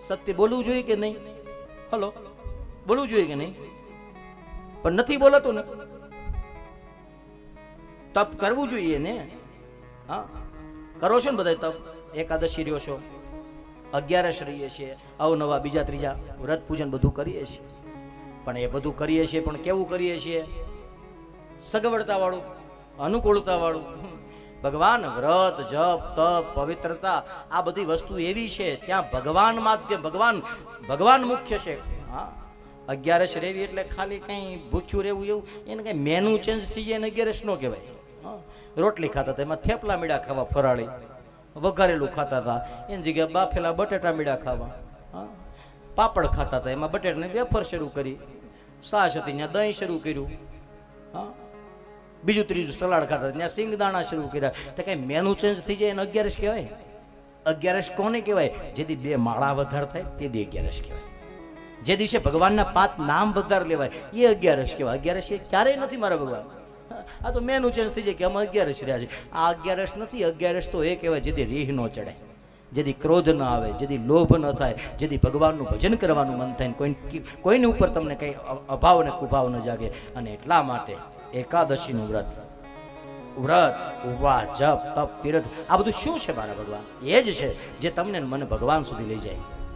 સત્ય બોલવું જોઈએ કે નહીં? હલો, બોલવું જોઈએ કે નહીં? પણ નથી બોલાતું ને. તપ કરવું જોઈએ ને. હા, કરો છો ને બધા તપ? એકાદશી રહ્યો છો, 11 રહીએ છીએ, અવનવા બીજા ત્રીજા વ્રત પૂજન બધું કરીએ છીએ. પણ એ બધું કરીએ છીએ પણ કેવું કરીએ છીએ? સગવડતા વાળું, અનુકૂળતા વાળું. ભગવાન વ્રત, જપ, તપ, પવિત્રતા આ બધી વસ્તુ એવી છે ત્યાં ભગવાન માધ્યમ, ભગવાન મુખ્ય છે. હા, 11 રહેવી એટલે ખાલી કઈ ભૂખ્યું રહેવું એવું એને કઈ મેનુ ચેન્જ થઈ જાય ને 11 નો કહેવાય. રોટલી ખાતા હતા એમાં થેપલા મીડા ખાવા, ફરાળી વઘારેલું ખાતા હતા એની જગ્યાએ બાફેલા બટેટા મીડા ખાવા. પાપડ ખાતા હતા એમાં બટેટાને વેફર શરૂ કરી, છાશ હતી ત્યાં દહીં શરૂ કર્યું. હા, બીજું ત્રીજું સલાડ ખાતા ત્યાં સિંગદાણા શરૂ કર્યા. તો કઈ મેનુ ચેન્જ થઈ જાય એને 11 કહેવાય? 11 કોને કહેવાય? જેથી 2 માળા વધાર થાય તે દી 11 કહેવાય. જે દિવસે ભગવાનના 5 નામ વધાર લેવાય એ 11 કહેવાય. 11 એ ક્યારેય નથી મારા ભગવાન. આ તો મેનુ ચેન્જ થઈ જાય કે અમે 11 રહ્યા છે. આ 11 નથી. 11 તો એ કહેવાય જેથી રીહ ન ચડે, જેથી ક્રોધ ન આવે, જેથી લોભ ન થાય, જેથી ભગવાનનું ભજન કરવાનું મન થાય, કોઈની ઉપર તમને કંઈ અભાવ અને કુભાવ ન જાગે. અને એટલા માટે એકાદશીનું વ્રત, ઉપવાસ, જપ, તપ, તીર્થ આ બધું શું છે મારા ભગવાન? એ જ છે જે તમને મને ભગવાન સુધી લઈ જાય.